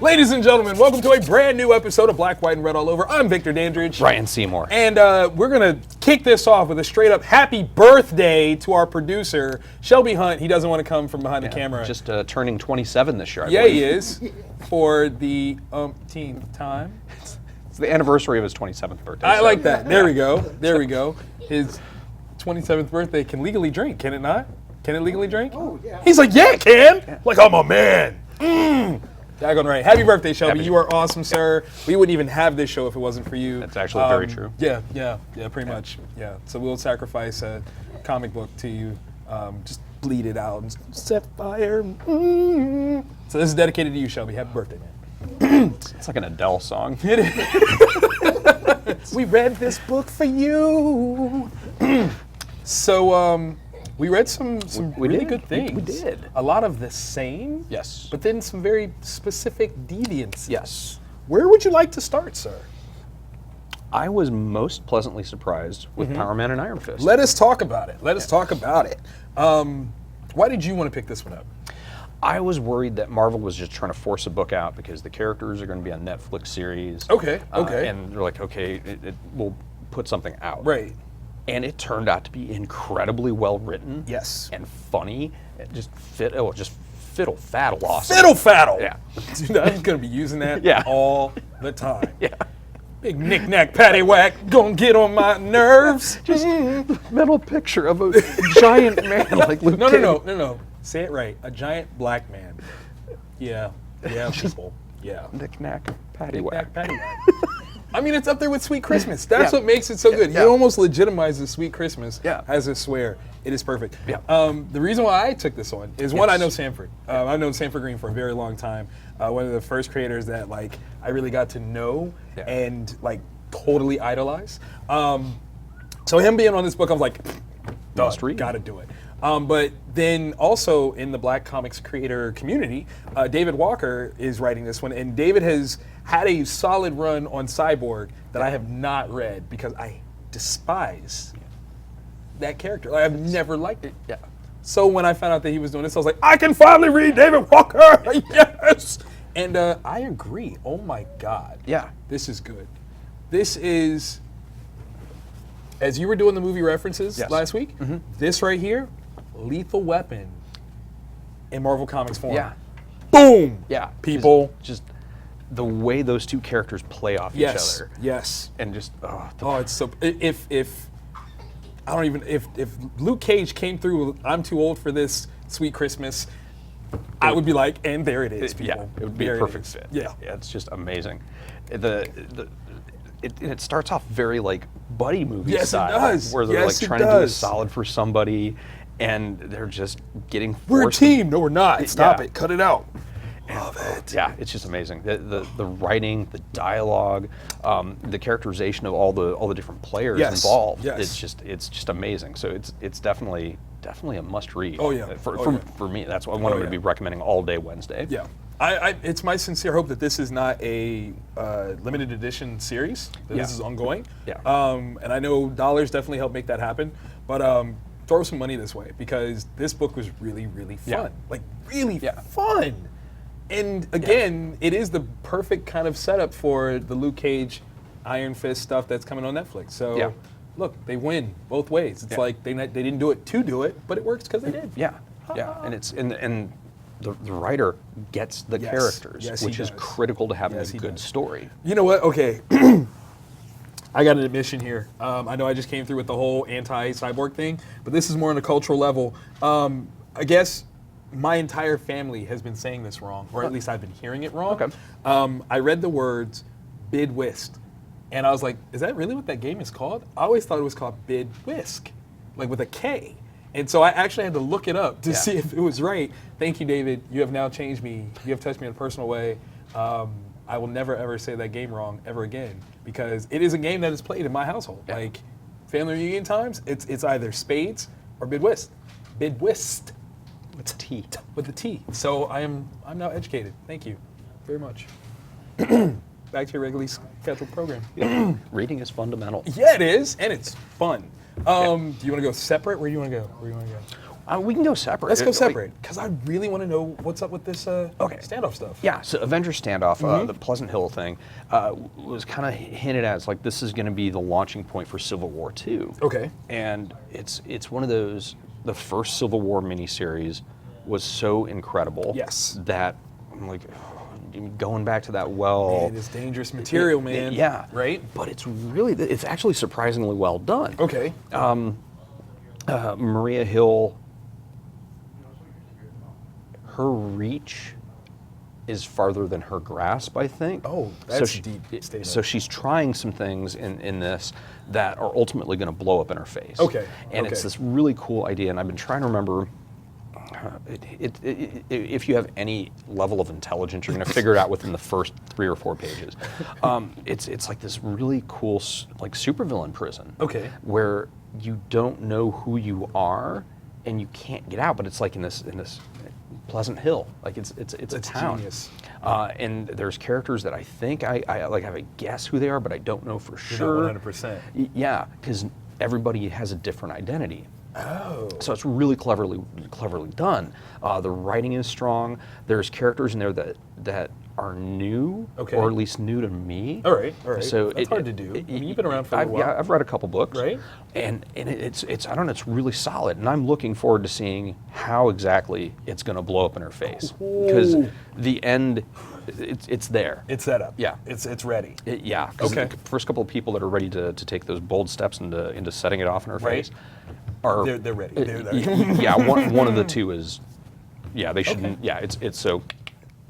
Ladies and gentlemen, welcome to a brand new episode of Black, White, and Red All Over. I'm Victor Dandridge. Ryan Seymore. And we're going to kick this off with a straight up happy birthday to our producer, Shelby Hunt. He doesn't want to come from behind the camera. Just turning 27 this year, I Yeah, believe. he is. For the umpteenth time. It's the anniversary of his 27th birthday. I like that. There we go. There we go. His 27th birthday can legally drink, can it not? Can it legally drink? Oh, yeah. He's like, yeah, it can. Yeah. Like, I'm a man. Daggone right. Happy birthday, Shelby. You are awesome, sir. We wouldn't even have this show if it wasn't for you. That's actually very true. Yeah, pretty much. Yeah. So we'll sacrifice a comic book to you. Just bleed it out and set fire. So this is dedicated to you, Shelby. Happy birthday, man. It's like an Adele song. It is. We read this book for you. So we read some really good things. We did. A lot of the same. Yes. But then some very specific deviances. Yes. Where would you like to start, sir? I was most pleasantly surprised with Power Man and Iron Fist. Let us talk about it. Let us talk about it. Why did you want to pick this one up? I was worried that Marvel was just trying to force a book out because the characters are going to be a Netflix series. Okay. And they're like, okay, we'll put something out. Right. And it turned out to be incredibly well written. Yes. And funny. It just Fiddle, Faddle awesome. Fiddle Faddle. Yeah. Dude, I'm going to be using that Yeah. all the time. Yeah. Big knick-knack, paddywhack, gonna get on my nerves. Just mental picture of a giant man like Luke Cage. No. Say it right. A giant black man. Yeah, people. Yeah. Knick-knack, Knick-knack, paddywhack. paddywhack. I mean, it's up there with Sweet Christmas. That's Yeah. what makes it so good. Yeah. He almost legitimizes Sweet Christmas Yeah. as a swear. It is perfect. Yeah. The reason why I took this one is, one, I Yes. know Sanford. I've known Sanford Green for a very long time. One of the first creators that I really got to know and totally idolize. So him being on this book, I was like, Must read. gotta do it. But then also in the Black Comics creator community, David Walker is writing this one, and David has had a solid run on Cyborg that I have not read because I despise that character. I've never liked it. Yeah. So when I found out that he was doing this, I was like, I can finally read David Walker. Yes. And I agree. Oh my God. Yeah. This is good. This is, as you were doing the movie references Yes. last week, this right here, Lethal Weapon in Marvel Comics form. Yeah. Boom. Yeah. People. Just the way those two characters play off each other. Yes. And just, It's so, if Luke Cage came through with, I'm too old for this, Sweet Christmas, I would be like, and there it is, people. Yeah, it would be There a it perfect is. fit. Yeah. It's just amazing. It starts off very buddy movie Yes, it style, does. where they're Yes, it trying to do a does. solid for somebody, and they're just getting We're a forced. team. No, we're not. Stop Yeah. it. Cut it out. Love it. Yeah, it's just amazing. The writing, the dialogue, the characterization of all the different players Yes, involved. yes. It's just amazing. So it's definitely a must read. Oh, yeah. For me, that's what I'm going to be recommending all day Wednesday. Yeah. It's my sincere hope that this is not a limited edition series, that this is ongoing. Yeah. And I know dollars definitely help make that happen, but throw some money this way because this book was really, really fun. Yeah. Fun. And again, it is the perfect kind of setup for the Luke Cage, Iron Fist stuff that's coming on Netflix. So look, they win both ways. It's like they didn't do it to do it, but it works because they did. Yeah, and it's and the writer gets the characters, Yes, he which is does. critical to having Yes, a he good does. story. You know what? Okay. I got an admission here. I know I just came through with the whole anti-cyborg thing, but this is more on a cultural level. I guess my entire family has been saying this wrong, or at least I've been hearing it wrong. Okay. I read the words bid whist, and I was like, is that really what that game is called? I always thought it was called bid whisk, like with a K. And so I actually had to look it up to see if it was right. Thank you, David. You have now changed me. You have touched me in a personal way. I will never, ever say that game wrong ever again because it is a game that is played in my household. Yeah. Like family reunion times, it's either spades or bid whist. Bid whist. With T. With the T. So I'm now educated. Thank you very much. Back to your regularly scheduled program. Reading is fundamental. Yeah, it is, and it's fun. Do you want to go separate? Where do you want to go? We can go separate. Let's go separate, because I really want to know what's up with this standoff stuff. Yeah, so Avengers Standoff, the Pleasant Hill thing, was kind of hinted at as like this is going to be the launching point for Civil War II. Okay. And it's one of those, the first Civil War miniseries was so incredible. Yes. That I'm like, going back to that well. Man, it's dangerous material, man. Yeah. Right? But it's actually surprisingly well done. Okay. Maria Hill, her reach is farther than her grasp, I think. Oh, that's a deep statement. So she's trying some things in this that are ultimately going to blow up in her face. Okay. And it's this really cool idea, and I've been trying to remember. If you have any level of intelligence, you're going to figure it out within the first 3 or 4 pages. It's like this really cool like supervillain prison. Okay. Where you don't know who you are, and you can't get out. But it's like in this Pleasant Hill, like it's a town. Genius. And there's characters that I think I have a guess who they are, but I don't know for sure. You're not 100%. Yeah, because everybody has a different identity. Oh. So it's really cleverly done. The writing is strong. There's characters in there that are new, Okay. or at least new to me. All right. So that's hard to do. I mean, you've been around for a while. Yeah, I've read a couple books. Right. And it's I don't know, it's really solid. And I'm looking forward to seeing how exactly it's going to blow up in her face. Because the end, it's there. It's set up. Yeah. It's ready. Yeah. 'Cause Okay. the first couple of people that are ready to take those bold steps into setting it off in her Right. face are They're ready. They're there. yeah, one of the two is, yeah, they shouldn't. Okay. Yeah, it's so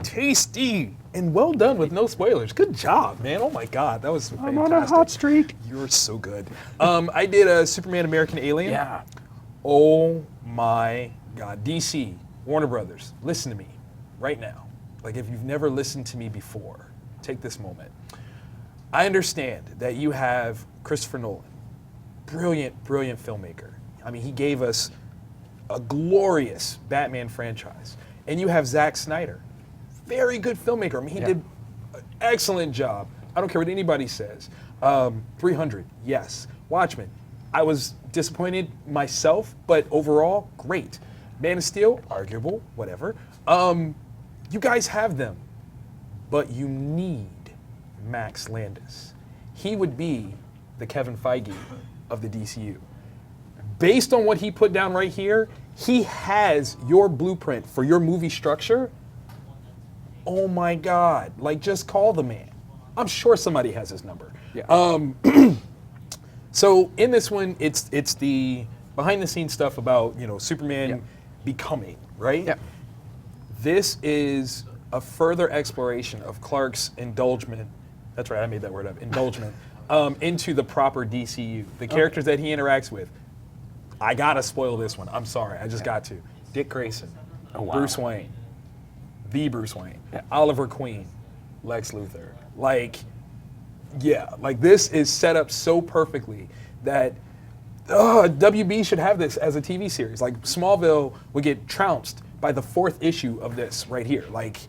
Tasty and well done with no spoilers. Good job, man. Oh my God, that was fantastic. I'm on a hot streak. You're so good. I did a Superman American Alien. Yeah. Oh my God. DC, Warner Brothers, listen to me right now. Like, if you've never listened to me before, take this moment. I understand that you have Christopher Nolan, brilliant, brilliant filmmaker. I mean, he gave us a glorious Batman franchise. And you have Zack Snyder, very good filmmaker. I mean, he did an excellent job. I don't care what anybody says. 300, yes. Watchmen, I was disappointed myself, but overall, great. Man of Steel, arguable, whatever. You guys have them, but you need Max Landis. He would be the Kevin Feige of the DCU. Based on what he put down right here, he has your blueprint for your movie structure. Oh my God, like, just call the man. I'm sure somebody has his number. yeah. So in this one, it's the behind the scenes stuff about, Superman becoming, right? Yeah. This is a further exploration of Clark's indulgement. That's right, I made that word up. Indulgement into the proper DCU. The characters that he interacts with. I gotta spoil this one. I'm sorry, I just got to. Dick Grayson, Bruce Wayne, the Bruce Wayne, Oliver Queen, Lex Luthor. Like this is set up so perfectly that WB should have this as a TV series. Like, Smallville would get trounced by the 4th issue of this right here. Like,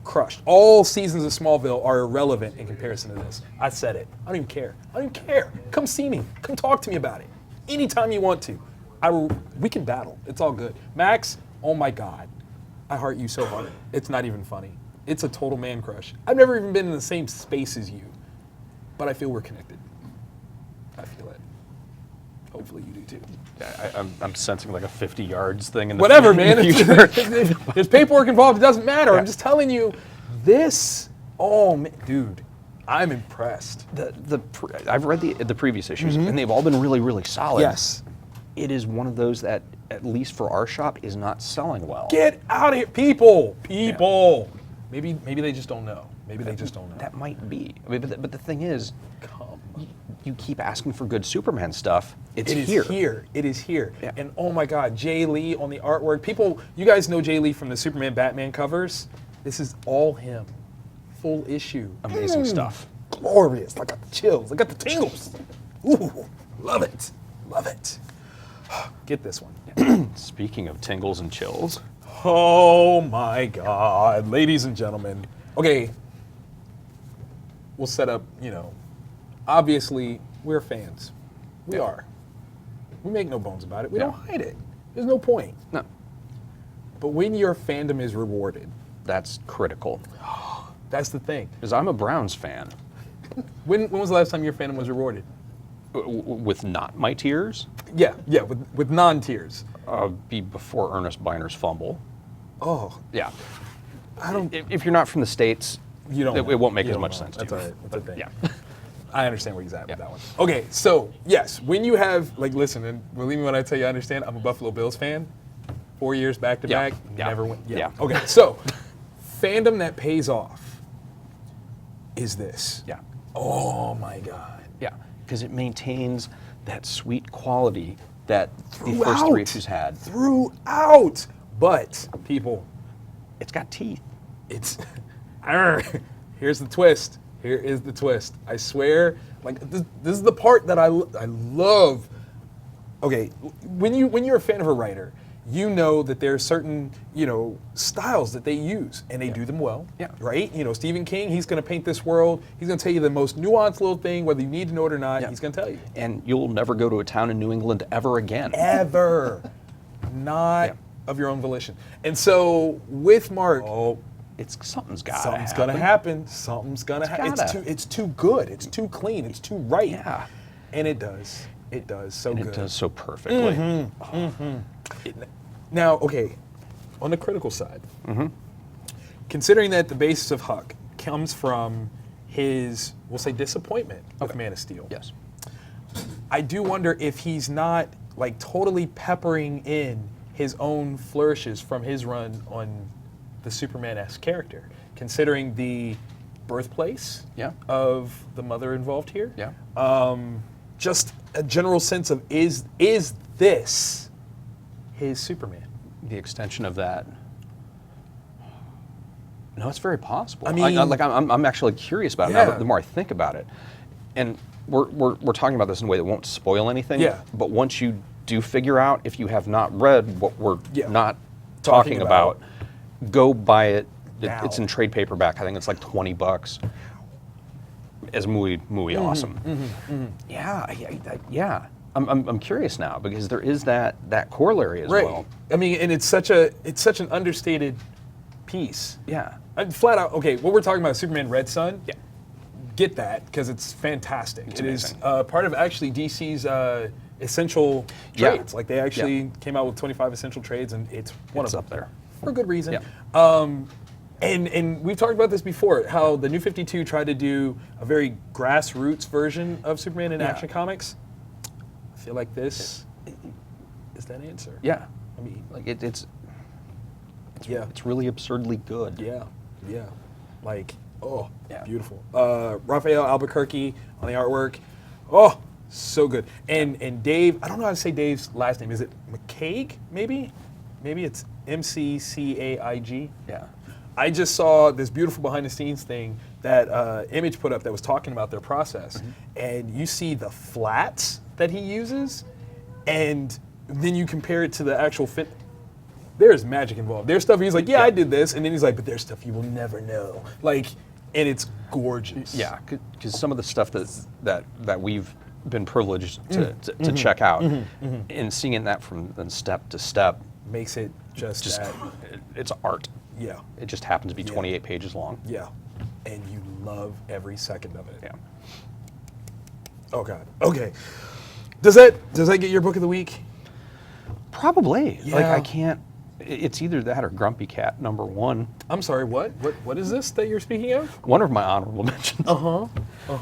crushed. All seasons of Smallville are irrelevant in comparison to this. I said it. I don't even care. Come see me. Come talk to me about it. Anytime you want to. We can battle. It's all good. Max, oh my God. I heart you so hard. It's not even funny. It's a total man crush. I've never even been in the same space as you, but I feel we're connected. I feel it. Hopefully you do too. I'm sensing like a 50 yards thing in the Whatever, in man. the future. There's paperwork involved. It doesn't matter. I'm just telling you, this. Oh, man, dude, I'm impressed. I've read the previous issues, and they've all been really, really solid. Yes. It is one of those that, at least for our shop, is not selling well. Get out of here, people. Yeah. Maybe they just don't know. That might be. I mean, but the thing is, Come. you keep asking for good Superman stuff. It is here. Yeah. And oh my God, Jay Lee on the artwork. People, you guys know Jay Lee from the Superman Batman covers. This is all him. Full issue. Amazing stuff. Glorious. I got the chills. I got the tingles. Ooh, love it. Get this one. Speaking of tingles and chills. Oh my God, ladies and gentlemen. Okay, we'll set up, obviously we're fans. We are. We make no bones about it. We Yeah. don't hide it. There's no point. No, But when your fandom is rewarded, that's critical. that's the thing. Because I'm a Browns fan. When was the last time your fandom was rewarded? With not my tears, Yeah, with non-tears. be before Ernest Biner's fumble. Oh, Yeah. I don't. If you're not from the States, You don't. it won't make you as don't much know. sense That's to all you. right. That's a thing. Yeah. I understand where he's at Yeah. with that one. Okay, so yes, when you have listen, and believe me when I tell you, I understand. I'm a Buffalo Bills fan. 4 years back to Yeah. back, Yeah. never went. Yeah. Okay, so fandom that pays off is this. Yeah. Oh my God. Yeah. Because it maintains that sweet quality that the first Throughout. 3 issues had. Throughout, but people, It's got teeth. it's here's the twist. Here is the twist. I swear, like this is the part that I love. Okay, when you're a fan of a writer, you know that there are certain styles that they use, and they do them well. Yeah. Right. Stephen King, he's going to paint this world. He's going to tell you the most nuanced little thing, whether you need to know it or not. Yeah. He's going to tell you. And you'll never go to a town in New England ever again. Ever, not Yeah. of your own volition. And so with Mark. Something's got to Something's happen. gonna happen. Something's gonna happen. gotta. It's too good. It's too clean. It's too right. Yeah. And it does. It does so And good. it does so perfectly. Now, okay, on the critical side, Mm-hmm. considering that the basis of Huck comes from his, we'll say, disappointment with Man of Steel, Yes. I do wonder if he's not like totally peppering in his own flourishes from his run on the Superman-esque character, considering the birthplace Yeah. of the mother involved here. Yeah. Just a general sense of is this his Superman? The extension of that. No, it's very possible. I mean- I'm actually curious about it Yeah. now. The more I think about it, and we're talking about this in a way that won't spoil anything. Yeah. But once you do figure out, if you have not read what we're Yeah. not Talking talking about. about, go buy it. Now. It's in trade paperback. I think it's like $20. It's muy awesome. Yeah. I'm curious now because there is that corollary as Right. well. I mean, and it's such an understated piece. Yeah. Flat out. Okay, what we're talking about, Superman Red Sun. Yeah. Get that because it's fantastic. It's It is amazing. part of actually DC's essential Yeah. trades. Like they actually came out with 25 essential trades, and it's one It's of up them there. for a good reason. Yeah. And we've talked about this before, how the New 52 tried to do a very grassroots version of Superman in Yeah. Action Comics. I feel like this is that answer. Yeah. I mean, Like it's yeah, really absurdly good. yeah. Like, oh, Yeah. beautiful. Raphael Albuquerque on the artwork. Oh, so good. And Dave, I don't know how to say Dave's last name. Is it McCaig, maybe? Maybe it's McCaig. Yeah. I just saw this beautiful behind-the-scenes thing that Image put up that was talking about their process, and you see the flats that he uses, and then you compare it to the actual fit. There's magic involved. There's stuff he's like, yeah, I did this, and then he's like, but there's stuff you will never know. Like, and it's gorgeous. Yeah, because some of the stuff that we've been privileged to check out, and seeing that from then step to step, Makes it just that. it's art. Yeah, It just happens to be 28 pages long. yeah. And you love every second of it. Yeah. Oh, God. Okay. Does that get your book of the week? Probably. Like Yeah. I can't. It's either that or Grumpy Cat #1. I'm sorry, what? What is this that you're speaking of? One of my honorable mentions. Uh-huh. All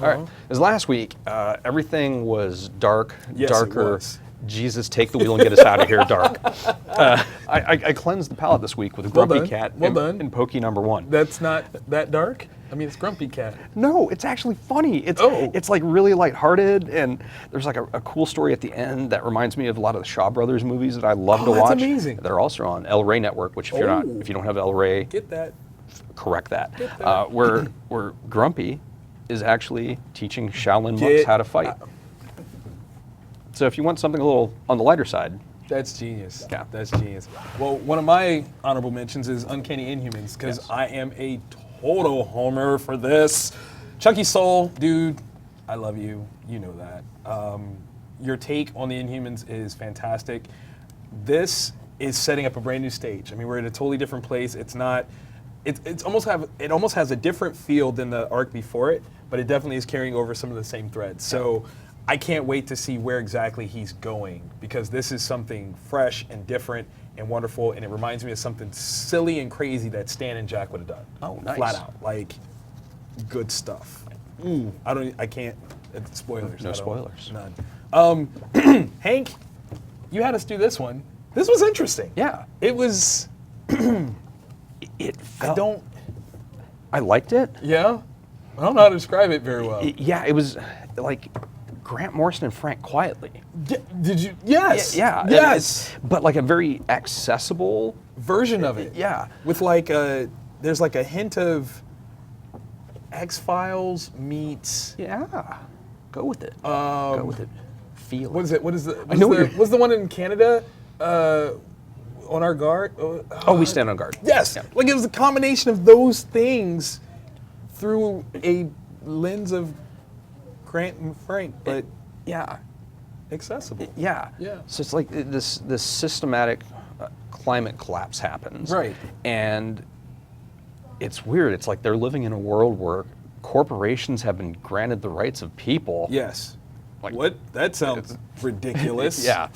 right. As last week, everything was dark, Yes, it darker. was. Jesus, take the wheel and get us out of here, dark. I cleansed the palette this week with Well Grumpy done. Cat Well and, done. and Pokey #1. That's not that dark? I mean, it's Grumpy Cat. No, it's actually funny. It's Oh. it's like really lighthearted, and there's like a cool story at the end that reminds me of a lot of the Shaw Brothers movies that I love to Oh, that's watch. amazing. They're also on El Rey Network, which if Oh. you don't have El Rey, Get that. correct that. Get that. Where Grumpy is actually teaching Shaolin monks Get- how to fight. So if you want something a little on the lighter side, That's genius. Yeah. That's genius. Well, one of my honorable mentions is Uncanny Inhumans, because Yes. I am a total homer for this. Chunky Soul, dude, I love you. You know that. your take on the Inhumans is fantastic. This is setting up a brand new stage. I mean, we're in a totally different place. It's not. It almost has a different feel than the arc before it, but it definitely is carrying over some of the same threads. So I can't wait to see where exactly he's going, because this is something fresh and different and wonderful, and it reminds me of something silly and crazy that Stan and Jack would have done. Oh, nice. Flat out, like good stuff. I can't. Spoilers. No spoilers. None. Hank, you had us do this one. This was interesting. Yeah. It was. It felt, I liked it. Yeah? I don't know how to describe it very well. It was like Grant Morrison and Frank Quietly. Did you? Yes. Yeah. Yes. But like a very accessible version of it. Yeah. With like there's like a hint of X-Files meets. Yeah. Go with it. Go with it. Feel What is it? What is the? I know What's the one in Canada? On Our Guard. We Stand on Guard. Yes. Yeah. Like it was a combination of those things through a lens of Grant and Frank, but Yeah. accessible. Yeah. Yeah. So it's like this systematic climate collapse happens. Right. And it's weird. It's like they're living in a world where corporations have been granted the rights of people. Yes. Like- What? That sounds ridiculous. Yeah.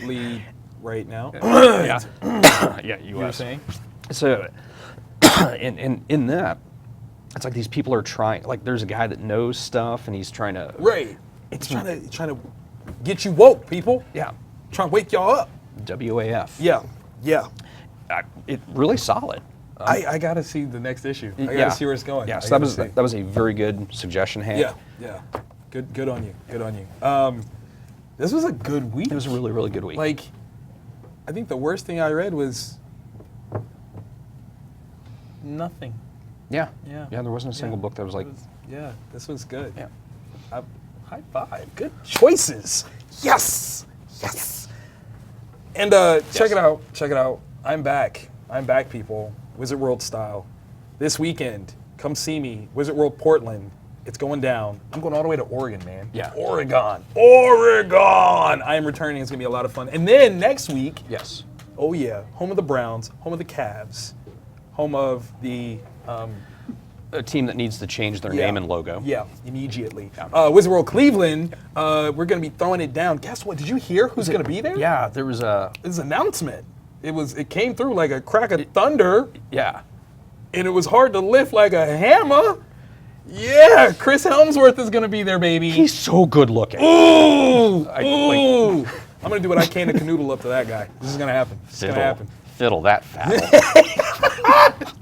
Lead right now. Yeah. Yeah. You were saying? So, in that, it's like these people are trying. Like, there's a guy that knows stuff, and he's trying to. Right. It's trying to get you woke, people. Yeah. Trying to wake y'all up. WAF. Yeah. Yeah. It really solid. I gotta see the next issue. I gotta see where it's going. Yeah. I So gotta that was a very good suggestion, Hank. Yeah. Yeah. Good on you. Good on you. This was a good week. It was a really, really good week. Like, I think the worst thing I read was nothing. Yeah. Yeah. Yeah. There wasn't a single book that was like. Yeah, this was good. Yeah. High five. Good choices. Yes. Yes. And check it out. Check it out. I'm back. I'm back, people. Wizard World style. This weekend, come see me. Wizard World Portland. It's going down. I'm going all the way to Oregon, man. Yeah. Oregon. I am returning. It's going to be a lot of fun. And then next week, Yes. oh yeah, home of the Browns, home of the Cavs, home of the A team that needs to change their name and logo. Yeah, immediately. Yeah. Wizard World Cleveland, we're going to be throwing it down. Guess what? Did you hear who's going to be there? Yeah. There was a. This announcement. It came through like a crack of thunder, Yeah. and it was hard to lift like a hammer. Yeah, Chris Helmsworth is going to be there, baby. He's so good looking. Ooh! I- Ooh! I'm going to do what I can to canoodle up to that guy. This is going to happen. It's going to happen. Fiddle that Faddle.